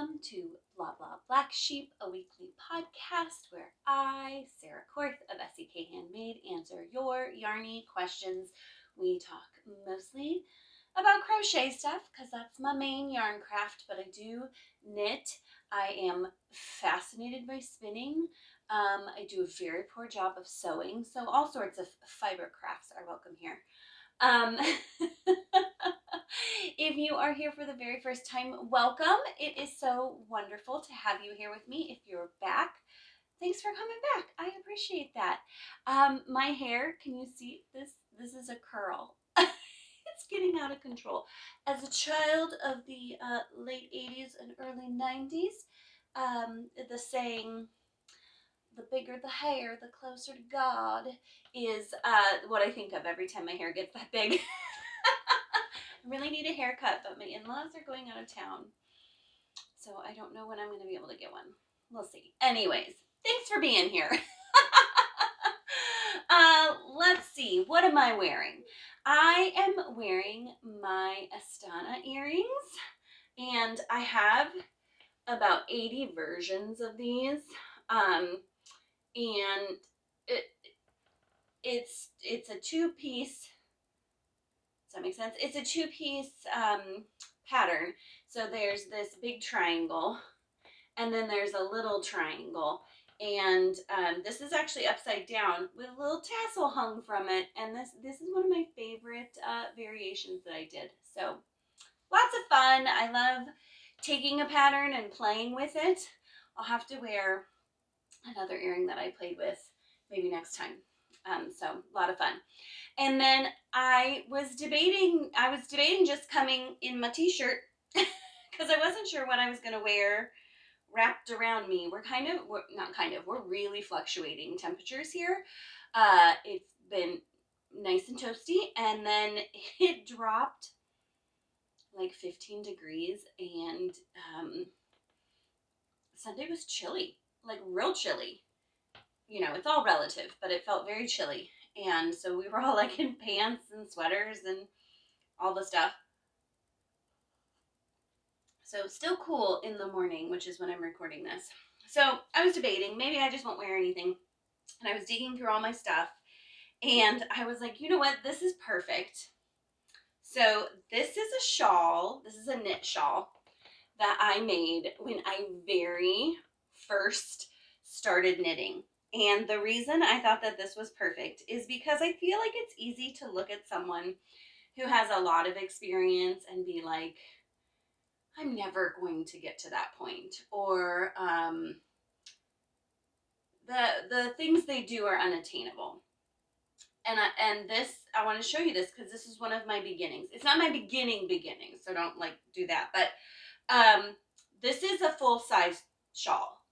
welcome to Bla Bla Black Sheep, a weekly podcast where I, Sarah Korth of SEK Handmade, answer your yarny questions. We talk mostly about crochet stuff because that's my main yarn craft, but I do knit. I am fascinated by spinning. I do a very poor job of sewing, so all sorts of fiber crafts are welcome here. If you are here for the very first time, welcome. It is so wonderful to have you here with me. If you're back, thanks for coming back. I appreciate that. My hair, can you see this? This is a curl. It's getting out of control. As a child of the late 80s and early 90s, the saying, the bigger the hair, the closer to God, is what I think of every time my hair gets that big. I really need a haircut, but my in-laws are going out of town, so I don't know when I'm going to be able to get one. We'll see. Anyways, thanks for being here. Let's see. What am I wearing? I am wearing my Astana earrings, and I have about 80 versions of these. And it's a two-piece. Does that make sense? It's a two-piece pattern. So there's this big triangle, and then there's a little triangle. And this is actually upside down with a little tassel hung from it. And this is one of my favorite variations that I did. So lots of fun. I love taking a pattern and playing with it. I'll have to wear another earring that I played with maybe next time. So a lot of fun. And then I was debating just coming in my t-shirt because I wasn't sure what I was going to wear wrapped around me. We're really fluctuating temperatures here. It's been nice and toasty, and then it dropped like 15 degrees, and Sunday was chilly, like real chilly. You know, it's all relative, but it felt very chilly. And so we were all like in pants and sweaters and all the stuff. So still cool in the morning, which is when I'm recording this. So I was debating, maybe I just won't wear anything. And I was digging through all my stuff. And I was like, you know what? This is perfect. So this is a shawl. This is a knit shawl that I made when I very first started knitting. And the reason I thought that this was perfect is because I feel like it's easy to look at someone who has a lot of experience and be like, I'm never going to get to that point. Or the things they do are unattainable. And I want to show you this because this is one of my beginnings. It's not my beginning, so don't like do that. But this is a full-size shawl.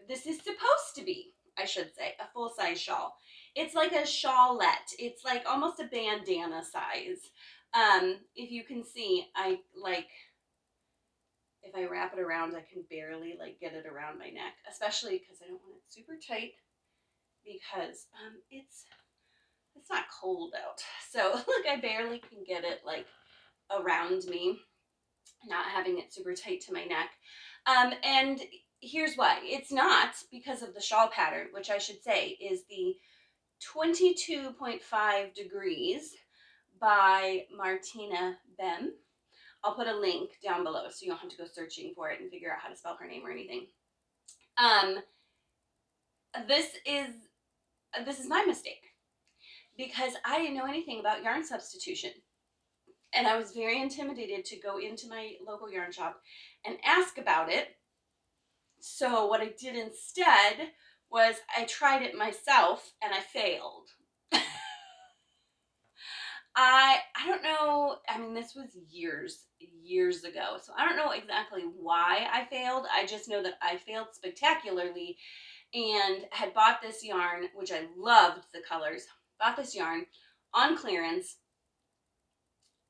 This is supposed to be, I should say, a full-size shawl. It's like a shawlette. It's like almost a bandana size. If you can see, if I wrap it around, I can barely like get it around my neck, especially because I don't want it super tight because it's not cold out. So look, I barely can get it like around me, not having it super tight to my neck. And here's why. It's not because of the shawl pattern, which I should say is the 22.5 Degrees by Martina Bem. I'll put a link down below so you don't have to go searching for it and figure out how to spell her name or anything. This is my mistake because I didn't know anything about yarn substitution. And I was very intimidated to go into my local yarn shop and ask about it. So what I did instead was I tried it myself and I failed. I don't know. I mean, this was years ago. So I don't know exactly why I failed. I just know that I failed spectacularly and had bought this yarn, which I loved the colors. Bought this yarn on clearance.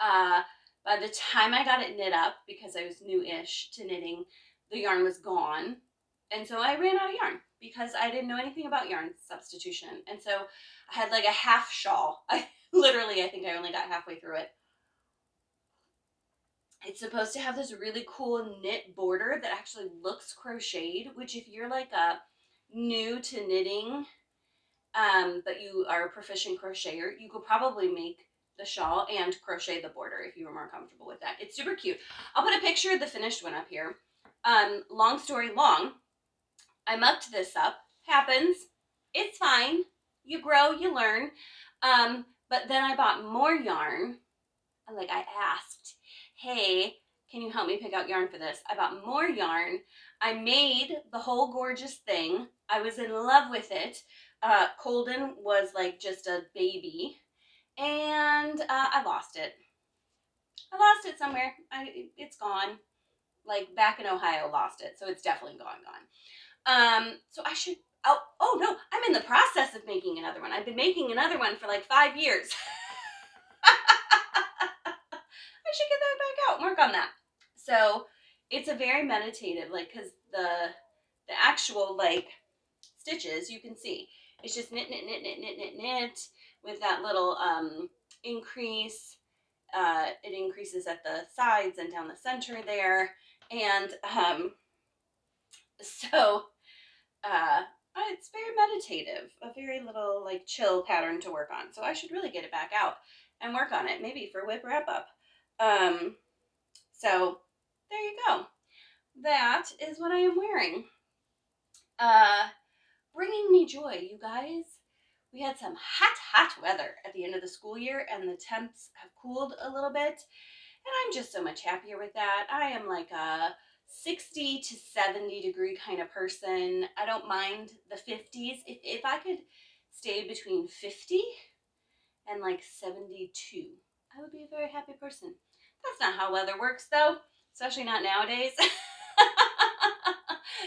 By the time I got it knit up, because I was new-ish to knitting, the yarn was gone. And so I ran out of yarn because I didn't know anything about yarn substitution. And so I had like a half shawl. I think I only got halfway through it. It's supposed to have this really cool knit border that actually looks crocheted, which if you're like a new to knitting, but you are a proficient crocheter, you could probably make the shawl and crochet the border if you were more comfortable with that. It's super cute. I'll put a picture of the finished one up here. Long story long, I mucked this up. Happens. It's fine. You grow, you learn. But then I bought more yarn. Like I asked, hey, can you help me pick out yarn for this? I bought more yarn. I made the whole gorgeous thing. I was in love with it. Colden was like just a baby. And I lost it. I lost it somewhere. It's gone. Like back in Ohio, lost it. So it's definitely gone. So I should, oh no, I'm in the process of making another one. I've been making another one for like 5 years. I should get that back out and work on that. So it's a very meditative, like, because the actual like stitches you can see, it's just knit, knit, knit, knit, knit, knit, knit with that little increase. It increases at the sides and down the center there, and so it's very meditative, a very little like chill pattern to work on. So I should really get it back out and work on it, maybe for WIP Wrap Up. So there you go. That is what I am wearing. Bringing me joy, you guys. We had some hot weather at the end of the school year, and the temps have cooled a little bit, and I'm just so much happier with that. I am like a 60 to 70 degree kind of person. I don't mind the 50s. If I could stay between 50 and like 72, I would be a very happy person. That's not how weather works though, especially not nowadays.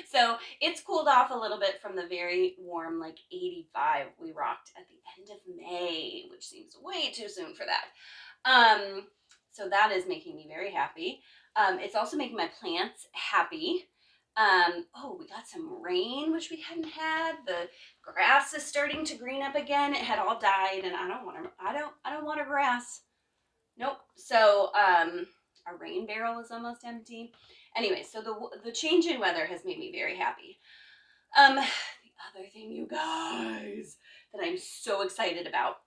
So it's cooled off a little bit from the very warm like 85 we rocked at the end of May, which seems way too soon for that. So that is making me very happy. It's also making my plants happy. Oh, we got some rain, which we hadn't had. The grass is starting to green up again. It had all died, and I don't want a grass. Nope. So our rain barrel is almost empty. Anyway, so the change in weather has made me very happy. The other thing, you guys, that I'm so excited about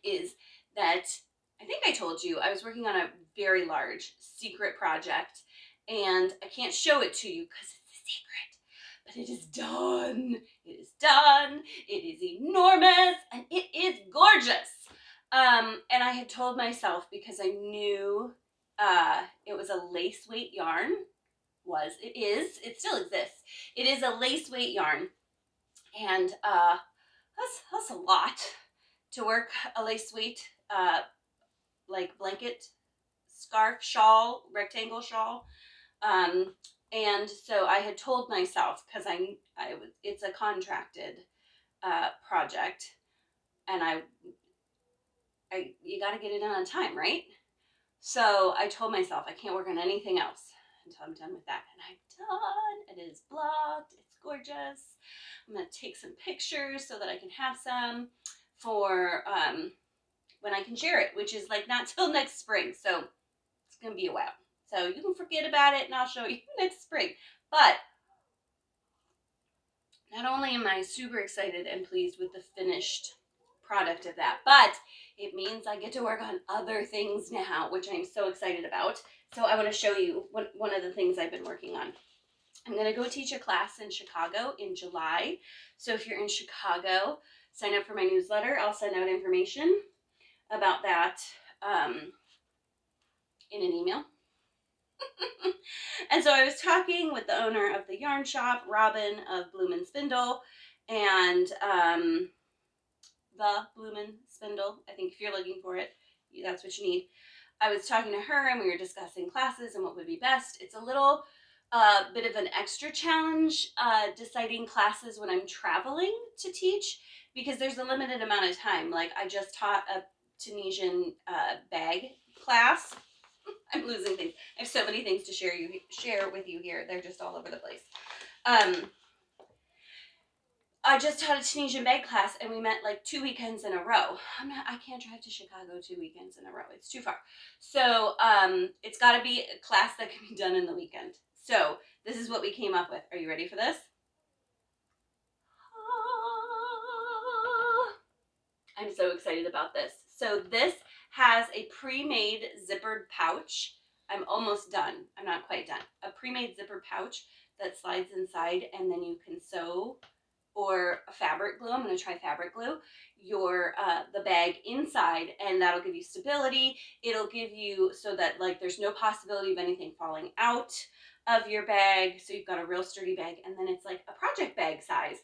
is that I think I told you I was working on a very large secret project, and I can't show it to you because it's a secret, but it is done. It is done. It is enormous, and it is gorgeous. And I had told myself, because I knew it was a lace weight yarn. It still exists. It is a lace weight yarn, and that's a lot to work a lace weight like blanket, scarf, shawl, rectangle shawl. And so I had told myself, because it's a contracted project, and you got to get it done on time, right? So I told myself I can't work on anything else until I'm done with that. And I'm done. It is blocked. It's gorgeous. I'm going to take some pictures so that I can have some for when I can share it, which is like not till next spring. So it's going to be a while. So you can forget about it and I'll show you next spring. But not only am I super excited and pleased with the finished product of that, but it means I get to work on other things now, which I'm so excited about. So I want to show you one of the things I've been working on. I'm going to go teach a class in Chicago in July. So if you're in Chicago, sign up for my newsletter. I'll send out information about that in an email. And so I was talking with the owner of the yarn shop, Robin of Bloomin Spindle, and the Bloomin Spindle. I think if you're looking for it, that's what you need. I was talking to her and we were discussing classes and what would be best. It's a little bit of an extra challenge deciding classes when I'm traveling to teach, because there's a limited amount of time. Like I just taught a Tunisian bag class. I'm losing things. I have so many things to share with you here. They're just all over the place. I just taught a Tunisian bag class and we met like 2 weekends in a row. I can't drive to Chicago 2 weekends in a row. It's too far. So it's got to be a class that can be done in the weekend. So this is what we came up with. Are you ready for this? I'm so excited about this. So this has a pre-made zippered pouch. I'm almost done. I'm not quite done. A pre-made zippered pouch that slides inside and then you can sew or fabric glue. I'm going to try fabric glue your the bag inside, and that'll give you stability. It'll give you so that like there's no possibility of anything falling out of your bag. So you've got a real sturdy bag, and then it's like a project bag size,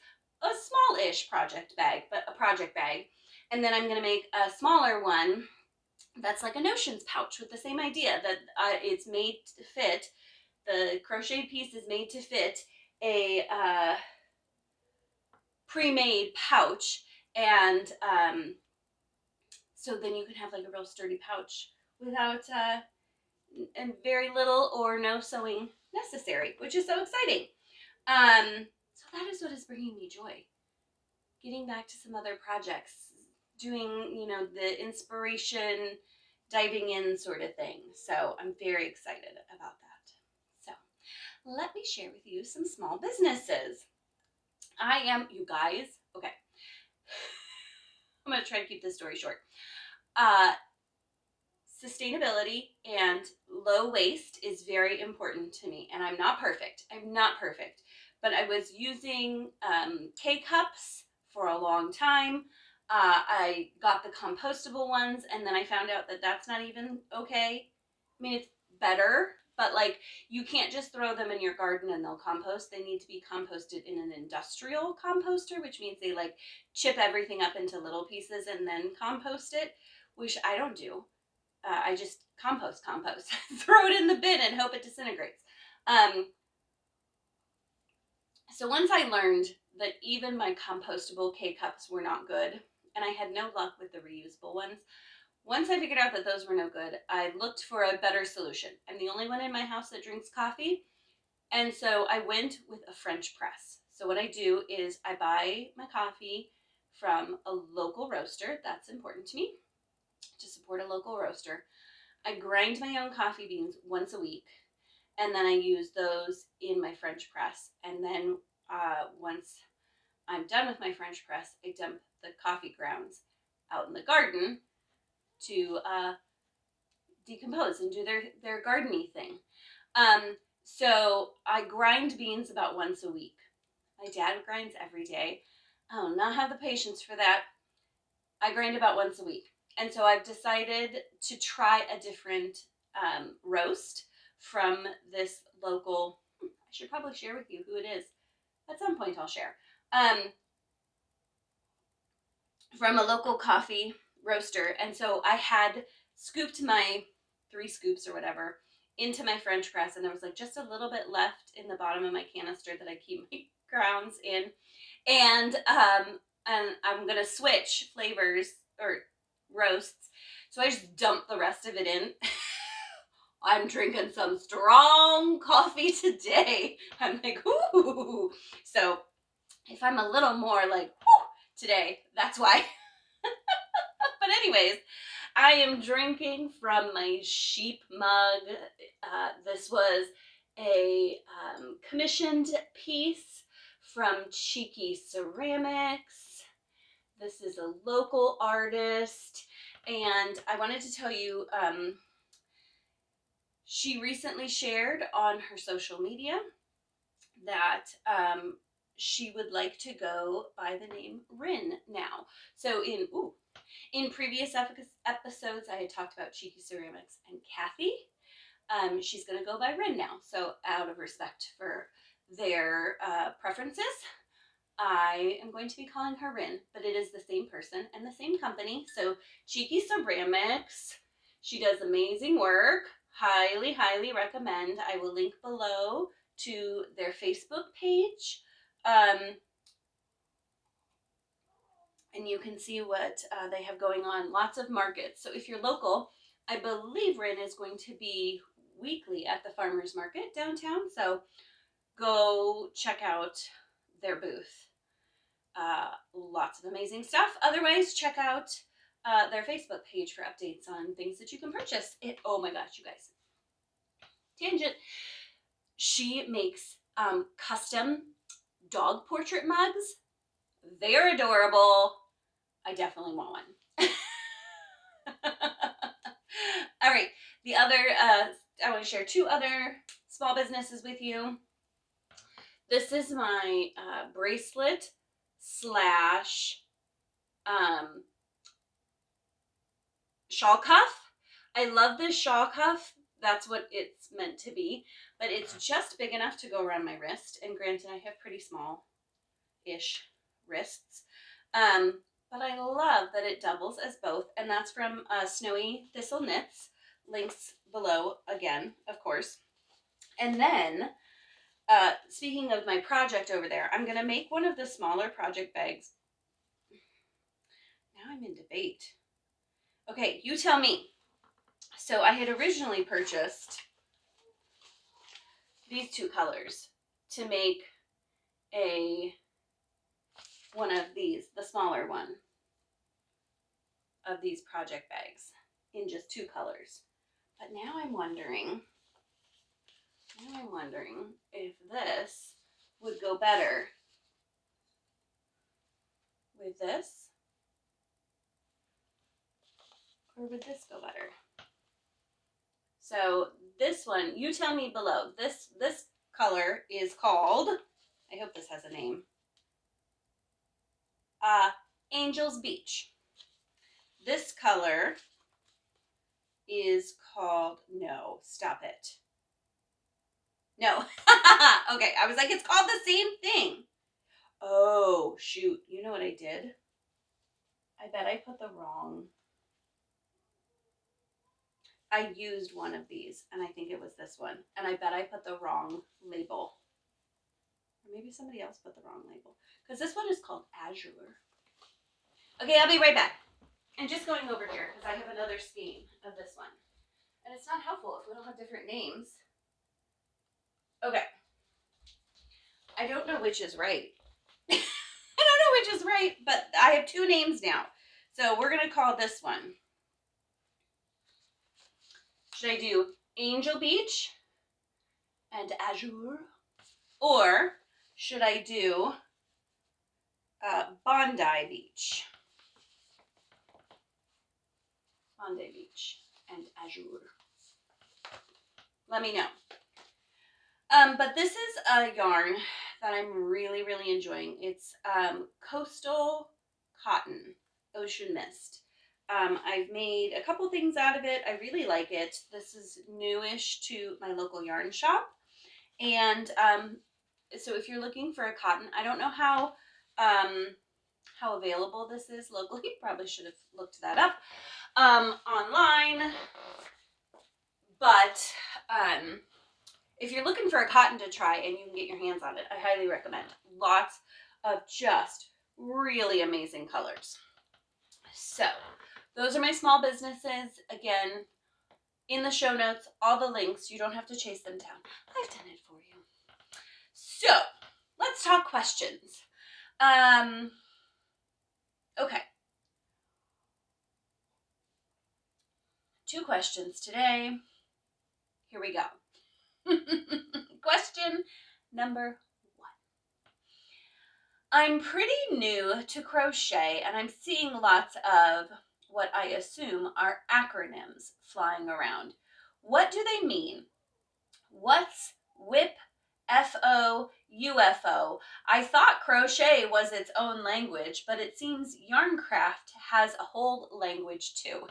a small-ish project bag, but a project bag. And then I'm going to make a smaller one that's like a notions pouch with the same idea that it's made to fit. The crochet piece is made to fit a pre-made pouch, and so then you can have like a real sturdy pouch without and very little or no sewing necessary, which is so exciting. So that is what is bringing me joy. Getting back to some other projects, doing, you know, the inspiration, diving in sort of thing. So I'm very excited about that. So let me share with you some small businesses. You guys, okay. I'm going to try to keep this story short. Sustainability and low waste is very important to me, and I'm not perfect. But I was using K-cups for a long time. I got the compostable ones, and then I found out that that's not even okay. I mean, it's better, but like you can't just throw them in your garden and they'll compost. They need to be composted in an industrial composter, which means they like chip everything up into little pieces and then compost it, which I don't do. I just compost, throw it in the bin and hope it disintegrates. So once I learned that even my compostable K-cups were not good, and I had no luck with the reusable ones, once I figured out that those were no good, I looked for a better solution. I'm the only one in my house that drinks coffee, and so I went with a French press. So what I do is I buy my coffee from a local roaster. That's important to me, to support a local roaster. I grind my own coffee beans once a week, and then I use those in my French press. And then once I'm done with my French press, I dump the coffee grounds out in the garden to decompose and do their gardeny thing. So I grind beans about once a week. My dad grinds every day. I will not have the patience for that. I grind about once a week. And so I've decided to try a different roast from this local, I should probably share with you who it is. At some point I'll share. From a local coffee roaster. And so I had scooped my 3 scoops or whatever into my French press, and there was like just a little bit left in the bottom of my canister that I keep my grounds in. And I'm gonna switch flavors or roasts. So I just dumped the rest of it in. I'm drinking some strong coffee today. I'm like, ooh. So if I'm a little more like, whoo, today, that's why. But anyways, I am drinking from my sheep mug. This was a commissioned piece from Cheeky Ceramics. This is a local artist, and I wanted to tell you, she recently shared on her social media that she would like to go by the name Rin now. So in previous episodes, I had talked about Cheeky Ceramics and Kathy. She's going to go by Rin now. So out of respect for their preferences, I am going to be calling her Rin, but it is the same person and the same company. So Cheeky Ceramics, she does amazing work. Highly, highly recommend. I will link below to their Facebook page. And you can see what they have going on. Lots of markets. So if you're local, I believe Rin is going to be weekly at the farmers market downtown. So go check out their booth. Lots of amazing stuff. Otherwise, check out their Facebook page for updates on things that you can purchase. Oh my gosh, you guys. Tangent. She makes custom dog portrait mugs. They're adorable. I definitely want one. All right, the other, I want to share 2 other small businesses with you. This is my bracelet slash shawl cuff. I love this shawl cuff. That's what it's meant to be, but it's just big enough to go around my wrist. And granted, I have pretty small-ish wrists. But I love that it doubles as both, and that's from Snowy Thistle Knits. Links below again, of course. And then, speaking of my project over there, I'm going to make one of the smaller project bags. Now I'm in debate. Okay, you tell me. So I had originally purchased these 2 colors to make one of these, the smaller one of these project bags in just 2 colors. But now I'm wondering if this would go better with this, or would this go better? So this one, you tell me below. This color is called, I hope this has a name, Angel's Beach. This color is called, no, stop it. No. Okay, I was like, it's called the same thing. Oh, shoot. You know what I did? I bet I put the wrong. I used one of these, and I think it was this one. And I bet I put the wrong label. Or maybe somebody else put the wrong label. Because this one is called Azure. Okay, I'll be right back. And just going over here, because I have another skein of this one. And it's not helpful if we don't have different names. Okay. I don't know which is right. I don't know which is right, but I have 2 names now. So we're going to call this one. Should I do Angel Beach and Azure? Or should I do Bondi Beach? Bondi Beach and Azure. Let me know. But this is a yarn that I'm really, really enjoying. It's Coastal Cotton Ocean Mist. I've made a couple things out of it. I really like it. This is newish to my local yarn shop. And so if you're looking for a cotton, I don't know how available this is locally. Probably should have looked that up online. But if you're looking for a cotton to try and you can get your hands on it, I highly recommend. Lots of just really amazing colors. So those are my small businesses. Again, in the show notes, all the links. You don't have to chase them down. I've done it for you. So let's talk questions. Okay. 2 questions today. Here we go. Question number 1. I'm pretty new to crochet, and I'm seeing lots of what I assume are acronyms flying around. What do they mean? What's WIP, FO, UFO? I thought crochet was its own language, but it seems Yarncraft has a whole language too.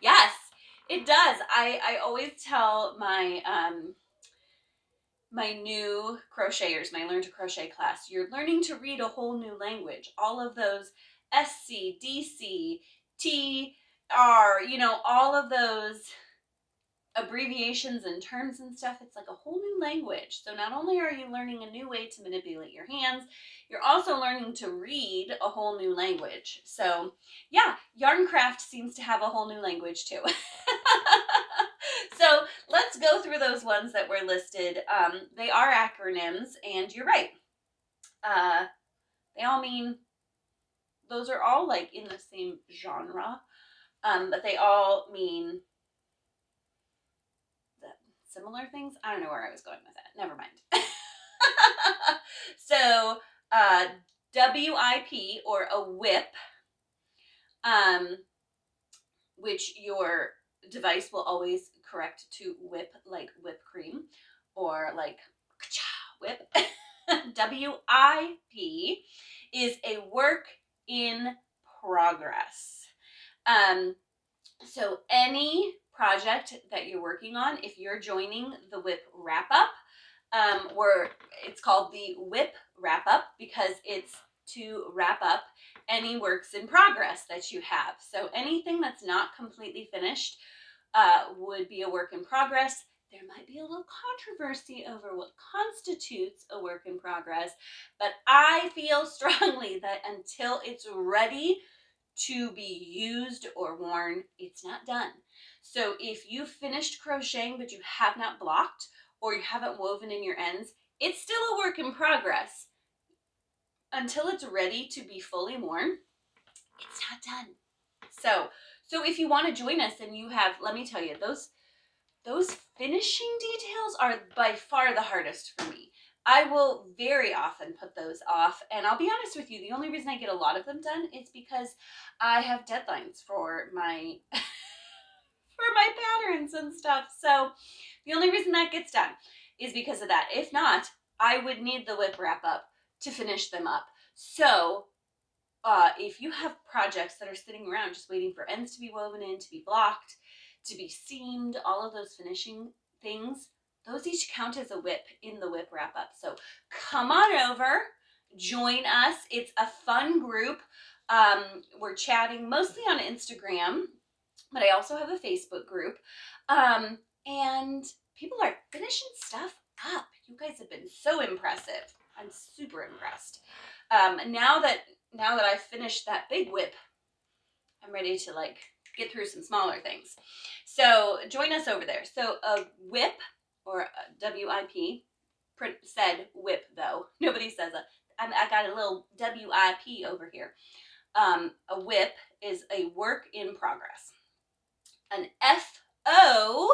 Yes, it does. I always tell my my new crocheters, my Learn to Crochet class, you're learning to read a whole new language. All of those SC, DC, TR, you know, all of those abbreviations and terms and stuff, it's like a whole new language. So not only are you learning a new way to manipulate your hands, you're also learning to read a whole new language. So yeah, Yarncraft seems to have a whole new language too. So let's go through those ones that were listed. They are acronyms, and you're right. They all mean, those are all like in the same genre, but they all mean similar things. I don't know where I was going with that. Never mind. So, WIP, or a WIP, which your device will always correct to whip, like whipped cream, or like whip. WIP is a work in progress. So any project that you're working on, if you're joining the WIP Wrap Up, where it's called the WIP Wrap Up because it's to wrap up any works in progress that you have. So anything that's not completely finished would be a work in progress. There might be a little controversy over what constitutes a work in progress, but I feel strongly that until it's ready to be used or worn, it's not done. So if you finished crocheting but you have not blocked, or you haven't woven in your ends, it's still a work in progress. Until it's ready to be fully worn, it's not done. So if you want to join us and you have, let me tell you, those finishing details are by far the hardest for me. I will very often put those off, and I'll be honest with you, the only reason I get a lot of them done is because I have deadlines for my for my patterns and stuff. So the only reason that gets done is because of that. If not, I would need the WIP Wrap Up to finish them up. So if you have projects that are sitting around just waiting for ends to be woven in, to be blocked, to be seamed, all of those finishing things, those each count as a WIP in the WIP Wrap Up. So come on over, join us. It's a fun group. We're chatting mostly on Instagram, but I also have a Facebook group. And people are finishing stuff up. You guys have been so impressive. I'm super impressed. Now that I've finished that big WIP, I'm ready to like get through some smaller things. So join us over there. So a WIP, or a WIP, said WIP though. Nobody says it. I got a little WIP over here. A WIP is a work in progress. An FO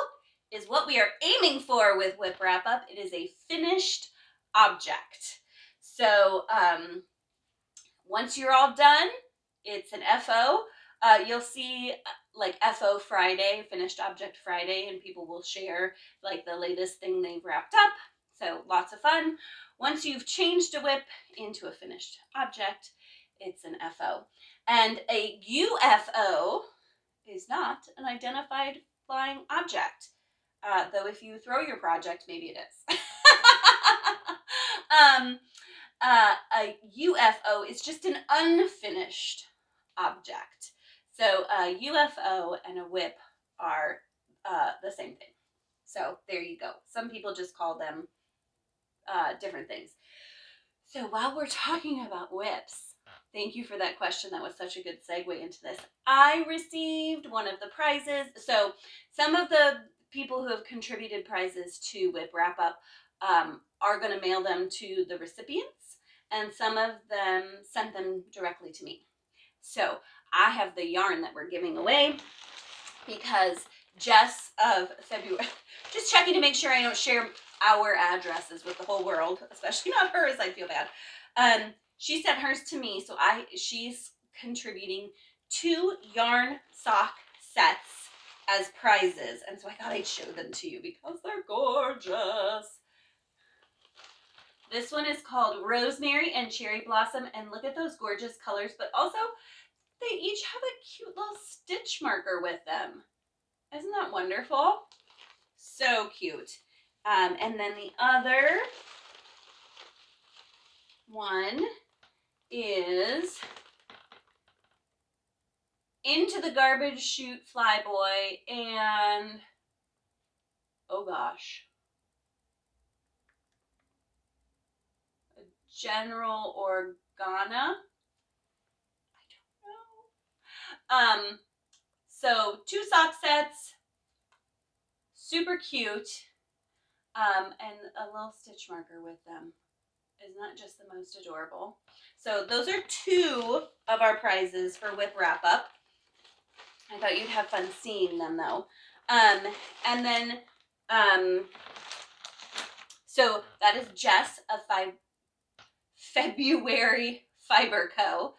is what we are aiming for with WIP Wrap Up. It is a finished object. So once you're all done, it's an FO. You'll see like FO Friday, Finished Object Friday, and people will share like the latest thing they've wrapped up. So lots of fun. Once you've changed a WIP into a finished object, it's an FO. And a UFO is not an identified flying object. Though if you throw your project, maybe it is. A UFO is just an unfinished object. So a UFO and a WIP are the same thing. So there you go. Some people just call them different things. So while we're talking about WIPs, thank you for that question. That was such a good segue into this. I received one of the prizes. So some of the people who have contributed prizes to WIP Wrap Up are going to mail them to the recipients, and some of them sent them directly to me. So I have the yarn that we're giving away because Jess of February, just checking to make sure I don't share our addresses with the whole world, especially not hers. I feel bad. She sent hers to me, so she's contributing 2 yarn sock sets as prizes, and so I thought I'd show them to you because they're gorgeous. This one is called Rosemary and Cherry Blossom, and look at those gorgeous colors, but also they each have a cute little stitch marker with them. Isn't that wonderful? So cute. And then the other one is Into the Garbage Chute Flyboy and, oh gosh, a General Organa. I don't know. So 2 sock sets, super cute, and a little stitch marker with them. Isn't that just the most adorable? So those are 2 of our prizes for WIP Wrap Up. I thought you'd have fun seeing them though. And then, so that is Jess of February Fiber Co.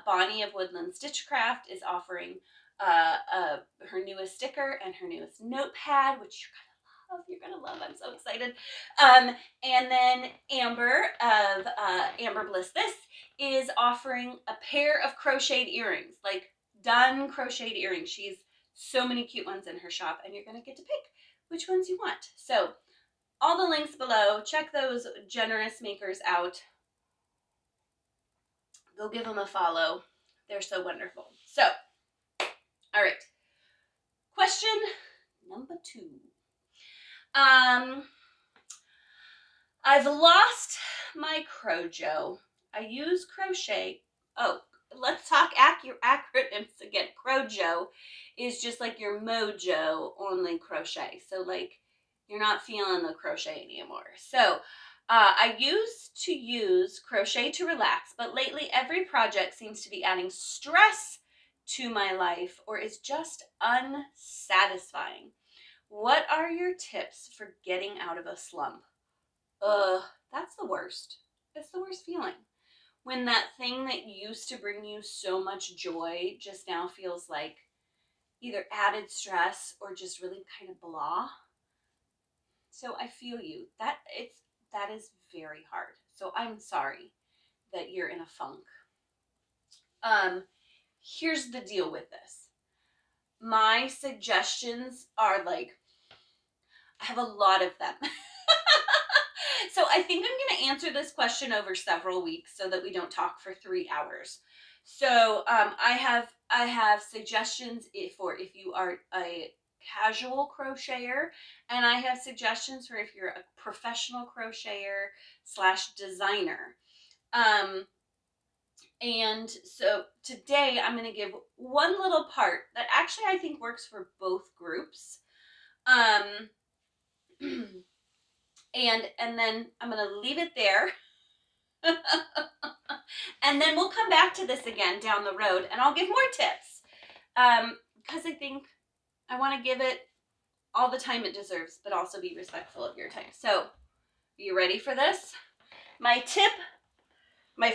Bonnie of Woodland Stitchcraft is offering her newest sticker and her newest notepad, which you're gonna love. I'm so excited. And then Amber of Amber Bliss This is offering a pair of crocheted earrings, like done crocheted earrings. She's so many cute ones in her shop, and you're gonna get to pick which ones you want. So all the links below. Check those generous makers out. Go give them a follow. They're so wonderful. So, all right. Question number 2. I've lost my Crojo. I use crochet. Oh, let's talk acronyms again. Crojo is just like your mojo, only crochet. So like you're not feeling the crochet anymore. So I used to use crochet to relax, but lately every project seems to be adding stress to my life or is just unsatisfying. What are your tips for getting out of a slump? That's the worst. It's the worst feeling. When that thing that used to bring you so much joy just now feels like either added stress or just really kind of blah. So I feel you. That is very hard. So I'm sorry that you're in a funk. Here's the deal with this. My suggestions are like, I have a lot of them. So I think I'm going to answer this question over several weeks so that we don't talk for 3 hours. So I have suggestions if you are a casual crocheter, and I have suggestions for if you're a professional crocheter / designer. And so today I'm going to give one little part that actually I think works for both groups. And then I'm going to leave it there. And then we'll come back to this again down the road and I'll give more tips. Because I think I want to give it all the time it deserves, but also be respectful of your time. So, are you ready for this? My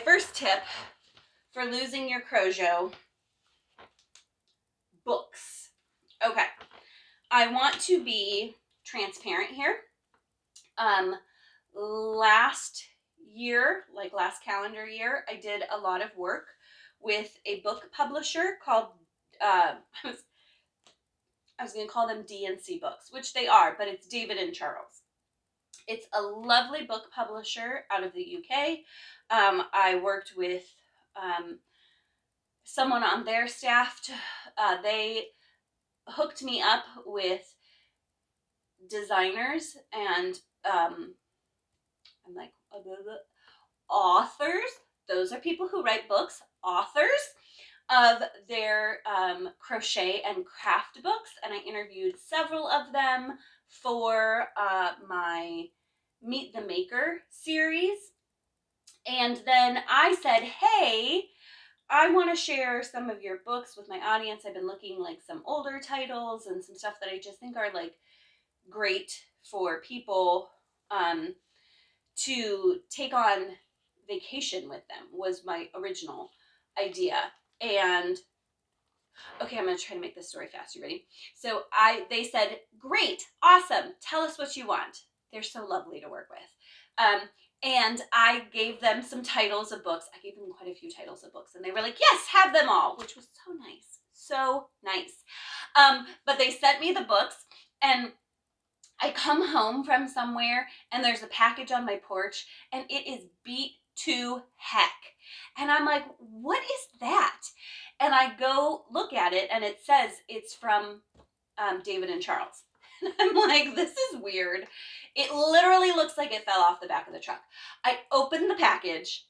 first tip for losing your Crojo: books. Okay. I want to be transparent here. Last year, like last calendar year, I did a lot of work with a book publisher called, I was going to call them D&C Books, which they are, but it's David and Charles. It's a lovely book publisher out of the UK. I worked with someone on their staff. They hooked me up with designers and I'm like, authors. Those are people who write books. Authors of their crochet and craft books, and I interviewed several of them for my Meet the Maker series. And then I said, hey, I want to share some of your books with my audience. I've been looking like some older titles and some stuff that I just think are like great for people to take on vacation with them, was my original idea. And okay, I'm going to try to make this story fast. You ready? So they said, great, awesome, tell us what you want. They're so lovely to work with. And I gave them some titles of books. I gave them quite a few titles of books, and they were like, yes, have them all, which was so nice. So nice. But they sent me the books, and I come home from somewhere and there's a package on my porch and it is beat to heck. And I'm like, what is that? And I go look at it and it says it's from David and Charles. And I'm like, this is weird. It literally looks like it fell off the back of the truck. I opened the package.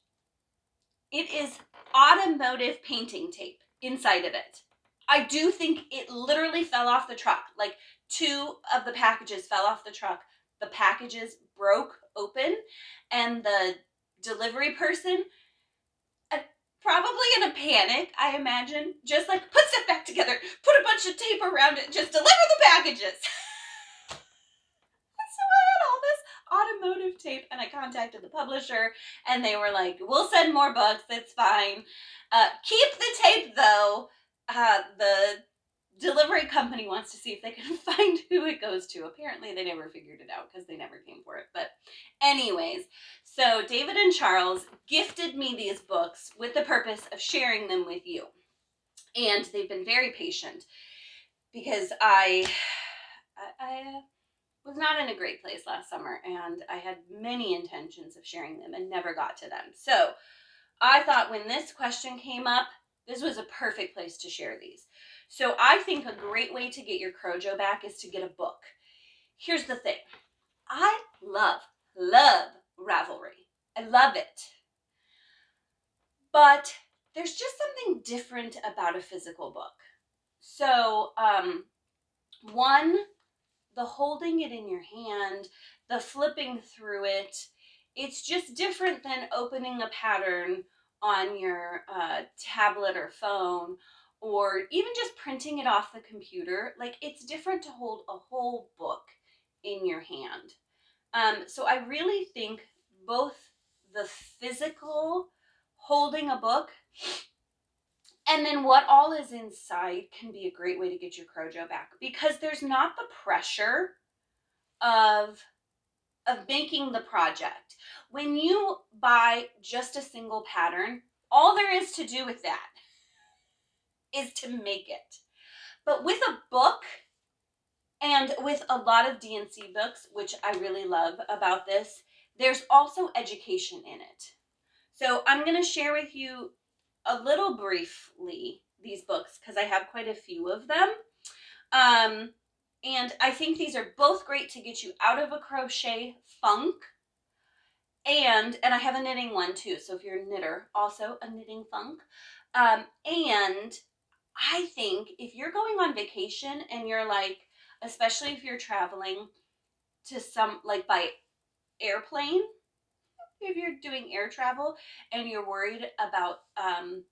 It is automotive painting tape inside of it. I do think it literally fell off the truck. Like 2 of the packages fell off the truck. The packages broke open and the delivery person, probably in a panic, I imagine, just like, put stuff back together, put a bunch of tape around it, just deliver the packages. So I had all this automotive tape, and I contacted the publisher, and they were like, we'll send more books, it's fine. Keep the tape, though. The delivery company wants to see if they can find who it goes to. Apparently they never figured it out because they never came for it. But anyways, so David and Charles gifted me these books with the purpose of sharing them with you. And they've been very patient because I was not in a great place last summer, and I had many intentions of sharing them and never got to them. So I thought when this question came up, this was a perfect place to share these. So I think a great way to get your Crojo back is to get a book. Here's the thing. I love Ravelry. I love it. But there's just something different about a physical book. So, one, the holding it in your hand, the flipping through it, it's just different than opening a pattern on your tablet or phone, or even just printing it off the computer. Like, it's different to hold a whole book in your hand. So I really think both the physical holding a book and then what all is inside can be a great way to get your Crojo back, because there's not the pressure of making the project. When you buy just a single pattern, all there is to do with that is to make it. But with a book, and with a lot of D&C books, which I really love about this, there's also education in it. So I'm going to share with you a little briefly these books because I have quite a few of them. And I think these are both great to get you out of a crochet funk. And I have a knitting one too. So if you're a knitter, also a knitting funk. And I think if you're going on vacation and you're like, especially if you're traveling to some, like by airplane, if you're doing air travel and you're worried about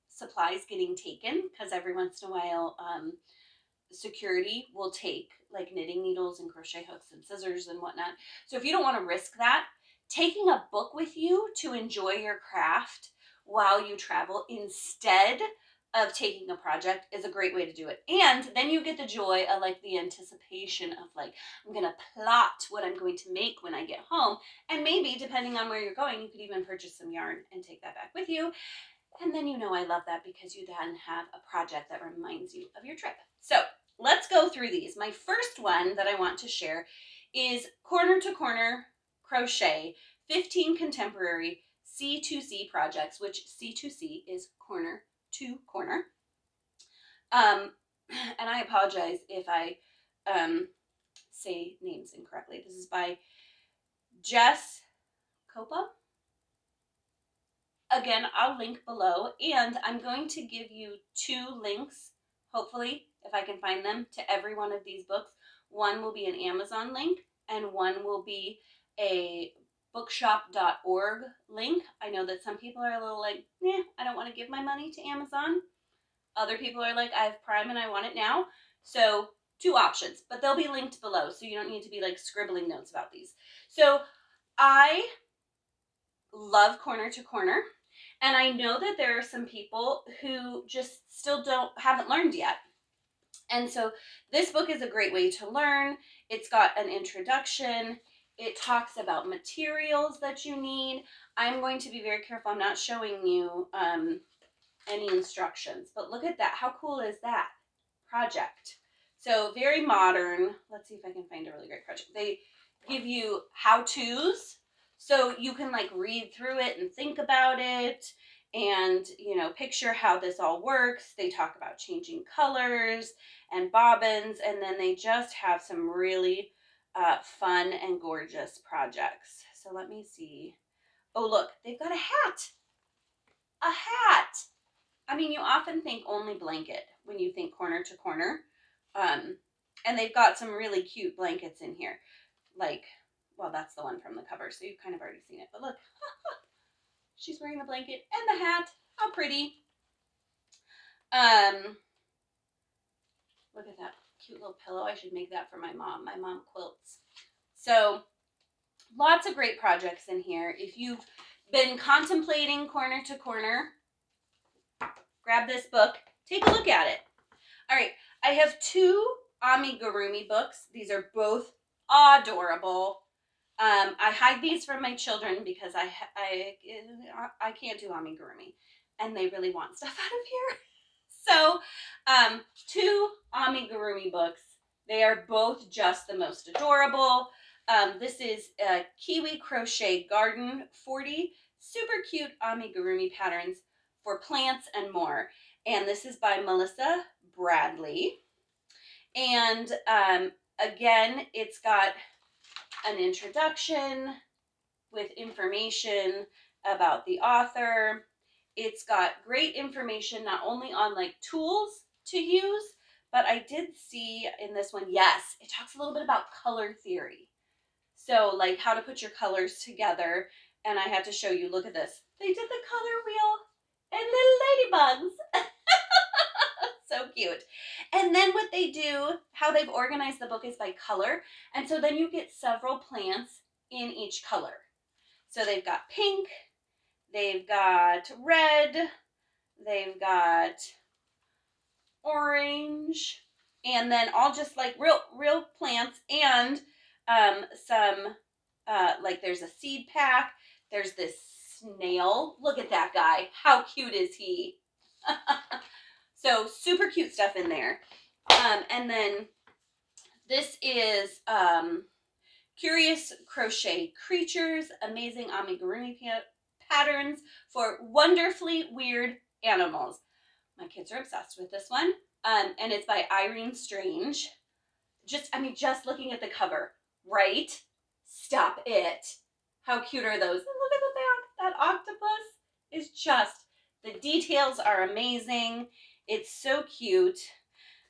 supplies getting taken, because every once in a while security will take like knitting needles and crochet hooks and scissors and whatnot. So if you don't want to risk that, taking a book with you to enjoy your craft while you travel instead of taking a project is a great way to do it. And then you get the joy of like the anticipation of like, I'm going to plot what I'm going to make when I get home. And maybe depending on where you're going, you could even purchase some yarn and take that back with you. And then you know I love that because you then have a project that reminds you of your trip. So let's go through these. My first one that I want to share is Corner to Corner Crochet 15 Contemporary C2C projects, which C2C is corner to corner. And I apologize if I say names incorrectly. This is by Jess Copa. Again, I'll link below, and I'm going to give you 2 links, hopefully, if I can find them, to every one of these books. One will be an Amazon link, and one will be a bookshop.org link. I know that some people are a little like, I don't want to give my money to Amazon. Other people are like, I have Prime and I want it now. So 2 options, but they'll be linked below, so you don't need to be like scribbling notes about these. So I love Corner to Corner. And I know that there are some people who just still haven't learned yet. And so this book is a great way to learn. It's got an introduction. It talks about materials that you need. I'm going to be very careful. I'm not showing you any instructions, but look at that. How cool is that project? So very modern. Let's see if I can find a really great project. They give you how-tos. So you can like read through it and think about it and, you know, picture how this all works. They talk about changing colors and bobbins, and then they just have some really fun and gorgeous projects. So let me see. Oh, look, they've got a hat. A hat. I mean, you often think only blanket when you think Corner to Corner. And they've got some really cute blankets in here. Like, well, that's the one from the cover, so you've kind of already seen it. But look, She's wearing the blanket and the hat. How pretty. Look at that cute little pillow. I should make that for my mom. My mom quilts. So lots of great projects in here. If you've been contemplating corner to corner, grab this book. Take a look at it. All right, I have two amigurumi books. These are both adorable. I hide these from my children because I can't do amigurumi, and they really want stuff out of here. So, two amigurumi books. They are both just the most adorable. This is Kiwi Crochet Garden 40 super cute amigurumi patterns for plants and more. And this is by Melissa Bradley. And again, it's got an introduction with information about the author. It's got great information not only on like tools to use, but I did see in this one, yes, it talks a little bit about color theory. So like how to put your colors together. And I had to show you, look at this. They did the color wheel and little ladybugs. So cute. And then what they do, how they've organized the book is by color. And so then you get several plants in each color. So they've got pink, they've got red, they've got orange, and then all just like real plants, and some like there's a seed pack. There's this snail. Look at that guy. How cute is he? So super cute stuff in there. And then this is Curious Crochet Creatures, Amazing Amigurumi Patterns for Wonderfully Weird Animals. My kids are obsessed with this one. And it's by Irene Strange. Just looking at the cover, right? Stop it. How cute are those? And look at the back. That octopus is just, the details are amazing. It's so cute.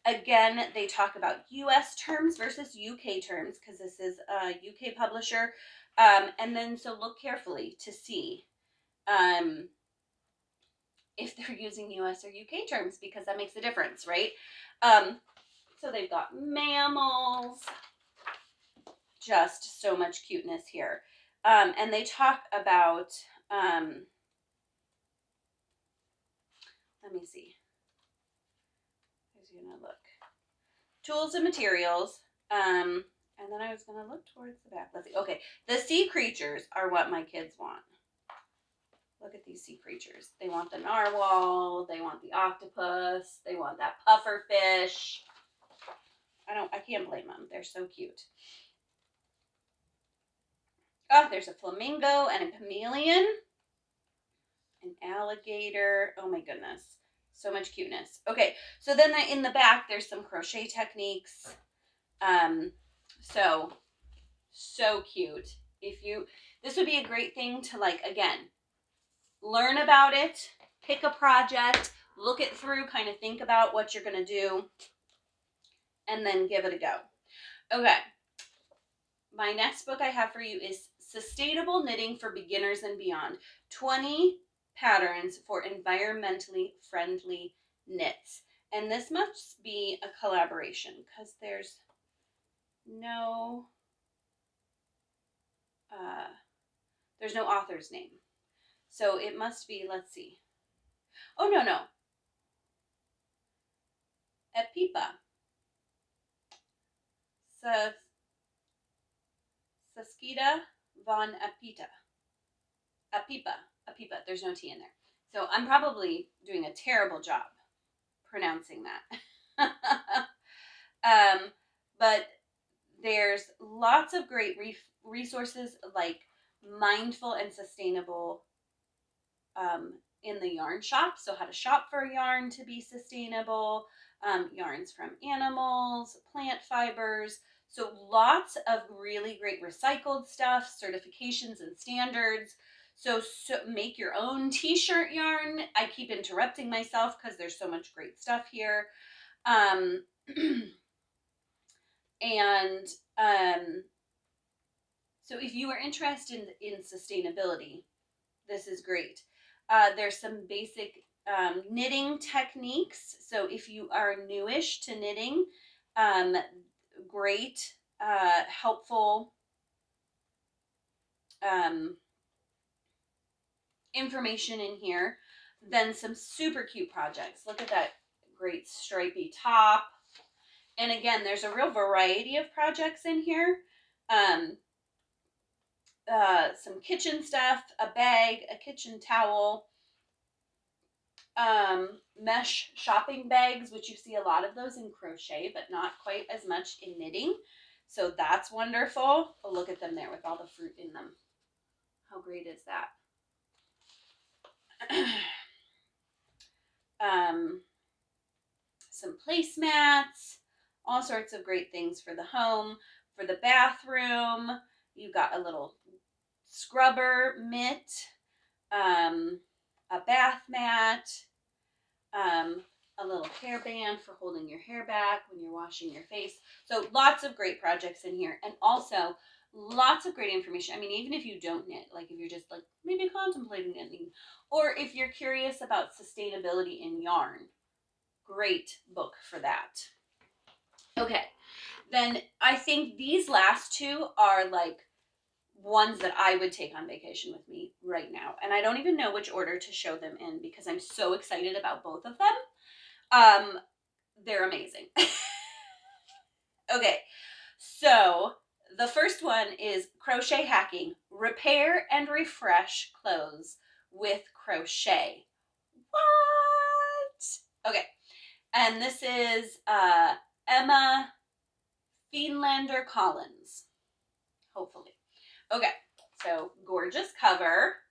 Again, they talk about US terms versus UK terms because this is a UK publisher. And then so look carefully to see if they're using US or UK terms because that makes a difference, right? So they've got mammals. Just so much cuteness here. And they talk about, let me see. Who's gonna look? Tools and materials. And then I was gonna look towards the back. Let's see. Okay, the sea creatures are what my kids want. Look at these sea creatures. They want the narwhal. They want the octopus. They want that puffer fish. I can't blame them. They're so cute. Oh, there's a flamingo and a chameleon. An alligator. Oh my goodness. So much cuteness. Okay, so then in the back, there's some crochet techniques. So cute. This would be a great thing to like, again, learn about it, pick a project, look it through, kind of think about what you're going to do, and then give it a go. Okay. My next book I have for you is Sustainable Knitting for Beginners and Beyond. 20 patterns for environmentally friendly knits. And this must be a collaboration because there's no author's name. So it must be, let's see. Oh, no. Epipa. Saskita von Apita. Apipa. There's no T in there. So I'm probably doing a terrible job pronouncing that. But there's lots of great resources like mindful and sustainable in the yarn shop. So how to shop for yarn to be sustainable, yarns from animals, plant fibers. So lots of really great recycled stuff, certifications and standards. So make your own t-shirt yarn. I keep interrupting myself because there's so much great stuff here. So if you are interested in sustainability, this is great. There's some basic knitting techniques. So if you are newish to knitting, great, helpful information in here. Then some super cute projects. Look at that great stripy top. And again, there's a real variety of projects in here. Some kitchen stuff, a bag, a kitchen towel, mesh shopping bags, which you see a lot of those in crochet, but not quite as much in knitting. So that's wonderful. Oh, look at them there with all the fruit in them. How great is that? Some placemats, all sorts of great things for the home. For the bathroom, you got a little scrubber mitt, a bath mat, a little hairband for holding your hair back when you're washing your face. So lots of great projects in here, and also lots of great information. I mean, even if you don't knit, like if you're just like maybe contemplating knitting, or if you're curious about sustainability in yarn, great book for that. Okay, then I think these last two are like ones that I would take on vacation with me right now. And I don't even know which order to show them in because I'm so excited about both of them. They're amazing. Okay, so the first one is crochet hacking, repair and refresh clothes with crochet. What? Okay, and this is Emma Friedlander-Collins, hopefully. Okay, so gorgeous cover.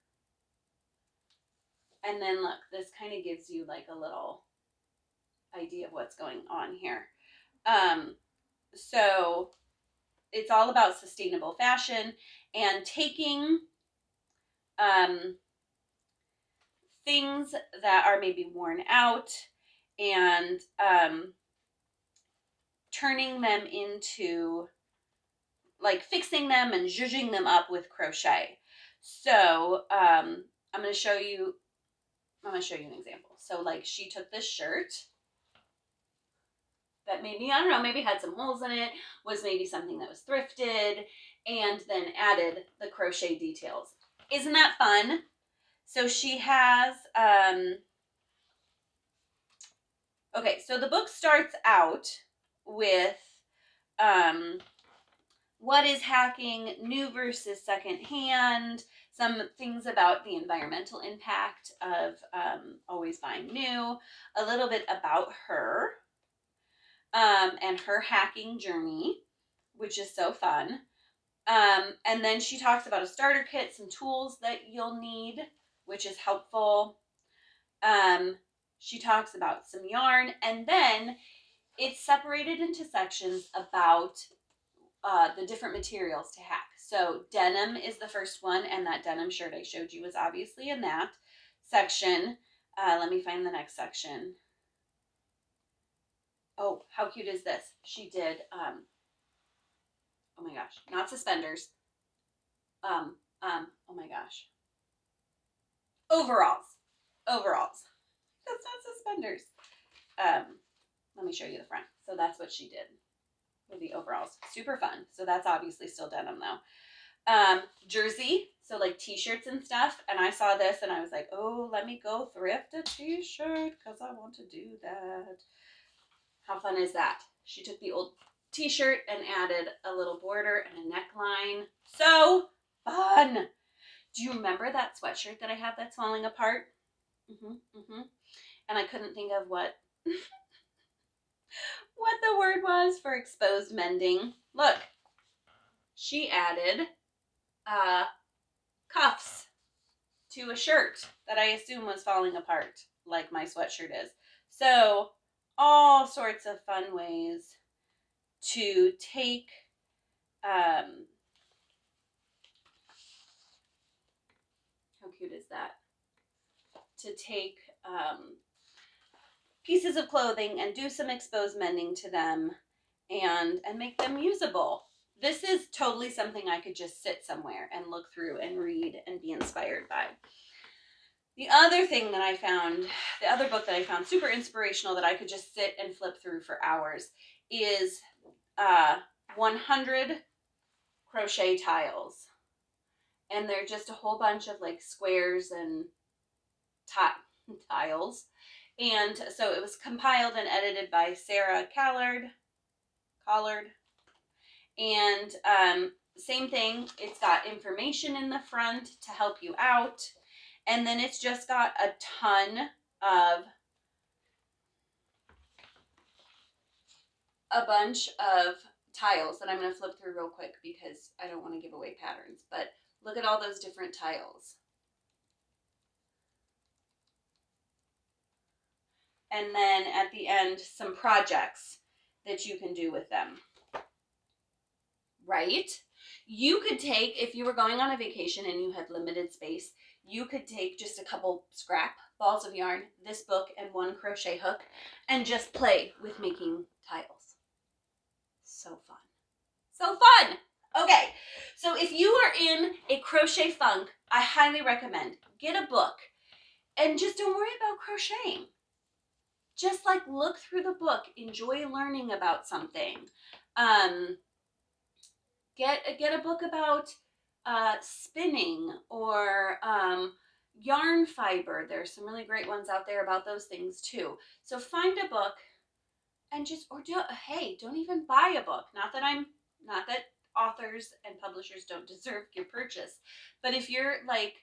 And then look, this kind of gives you like a little idea of what's going on here. So it's all about sustainable fashion and taking things that are maybe worn out and turning them into, like fixing them and zhuzhing them up with crochet. So I'm going to show you an example. So like she took this shirt that maybe, I don't know, maybe had some holes in it, was maybe something that was thrifted, and then added the crochet details. Isn't that fun? So she has, okay, so the book starts out with what is hacking, new versus secondhand, some things about the environmental impact of always buying new, a little bit about her and her hacking journey, which is so fun. And then she talks about a starter kit, some tools that you'll need, which is helpful. She talks about some yarn, and then it's separated into sections about the different materials to hack. So denim is the first one, and that denim shirt I showed you was obviously in that section. Let me find the next section. Oh, how cute is this? She did, oh my gosh, not suspenders. Oh my gosh. Overalls. That's not suspenders. Let me show you the front. So that's what she did with the overalls. Super fun. So that's obviously still denim though. Jersey, so like t-shirts and stuff. And I saw this and I was like, oh, let me go thrift a t-shirt because I want to do that. How fun is that? She took the old t-shirt and added a little border and a neckline. So fun. Do you remember that sweatshirt that I have that's falling apart? And I couldn't think of what the word was for exposed mending. Look, she added cuffs to a shirt that I assume was falling apart like my sweatshirt is. So all sorts of fun ways to take how cute is that? To take pieces of clothing and do some exposed mending to them and make them usable. This is totally something I could just sit somewhere and look through and read and be inspired by. The other thing that I found, the other book that I found super inspirational that I could just sit and flip through for hours is 100 crochet tiles. And they're just a whole bunch of like squares and tiles. And so it was compiled and edited by Sarah Collard. And same thing, it's got information in the front to help you out. And then it's just got a ton of a bunch of tiles that I'm going to flip through real quick because I don't want to give away patterns. But look at all those different tiles. And then at the end, some projects that you can do with them. Right? You could take, if you were going on a vacation and you had limited space, you could take just a couple scrap balls of yarn, this book, and one crochet hook, and just play with making tiles. So fun. So fun! Okay, so if you are in a crochet funk, I highly recommend get a book and just don't worry about crocheting. Just like look through the book, enjoy learning about something. Get a book about spinning or yarn fiber. There's some really great ones out there about those things too. So find a book and just, hey, don't even buy a book. Not that authors and publishers don't deserve your purchase, but if you're like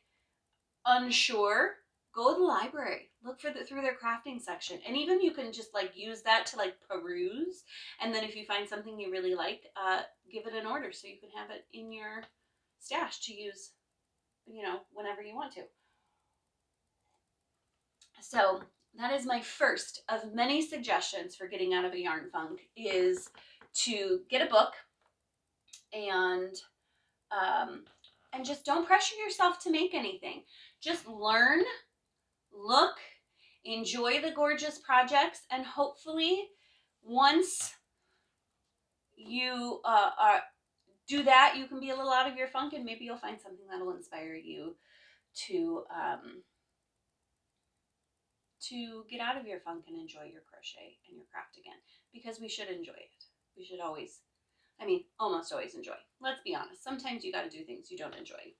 unsure, go to the library, look through their crafting section, and even you can just like use that to like peruse, and then if you find something you really like, give it an order so you can have it in your stash to use, whenever you want to. So that is my first of many suggestions for getting out of a yarn funk, is to get a book and just don't pressure yourself to make anything. Just learn, look, enjoy the gorgeous projects, and hopefully once you do that, you can be a little out of your funk, and maybe you'll find something that'll inspire you to get out of your funk and enjoy your crochet and your craft again, because we should enjoy it. We should always, almost always enjoy. Let's be honest. Sometimes you got to do things you don't enjoy.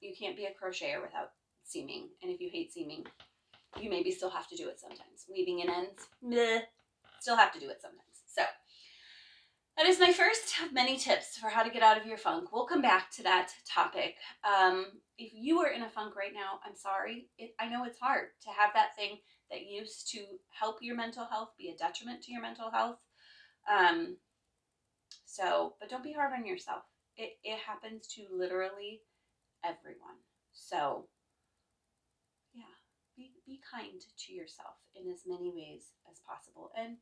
You can't be a crocheter without seaming, and if you hate seaming, you maybe still have to do it sometimes. Weaving in ends, bleh, still have to do it sometimes. So that is my first of many tips for how to get out of your funk. We'll come back to that topic. If you are in a funk right now, I'm sorry. I know it's hard to have that thing that used to help your mental health be a detriment to your mental health. But don't be hard on yourself. It happens to literally everyone. So yeah, be kind to yourself in as many ways as possible, and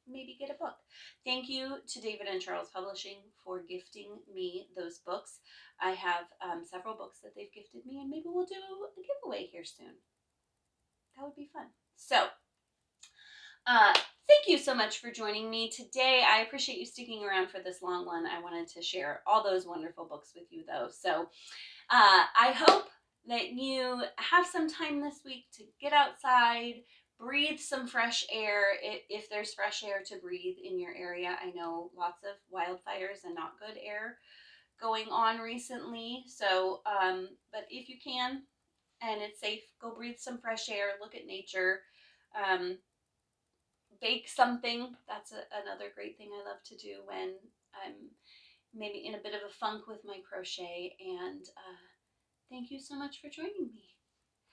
maybe get a book. Thank you to David and Charles Publishing for gifting me those books. I have several books that they've gifted me, and maybe we'll do a giveaway here soon. That would be fun. So thank you so much for joining me today. I appreciate you sticking around for this long one. I wanted to share all those wonderful books with you, though. So I hope that you have some time this week to get outside, breathe some fresh air if there's fresh air to breathe in your area. I know lots of wildfires and not good air going on recently. So, but if you can and it's safe, go breathe some fresh air, look at nature, bake something. That's another great thing I love to do when I'm maybe in a bit of a funk with my crochet. And thank you so much for joining me.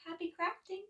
Happy crafting!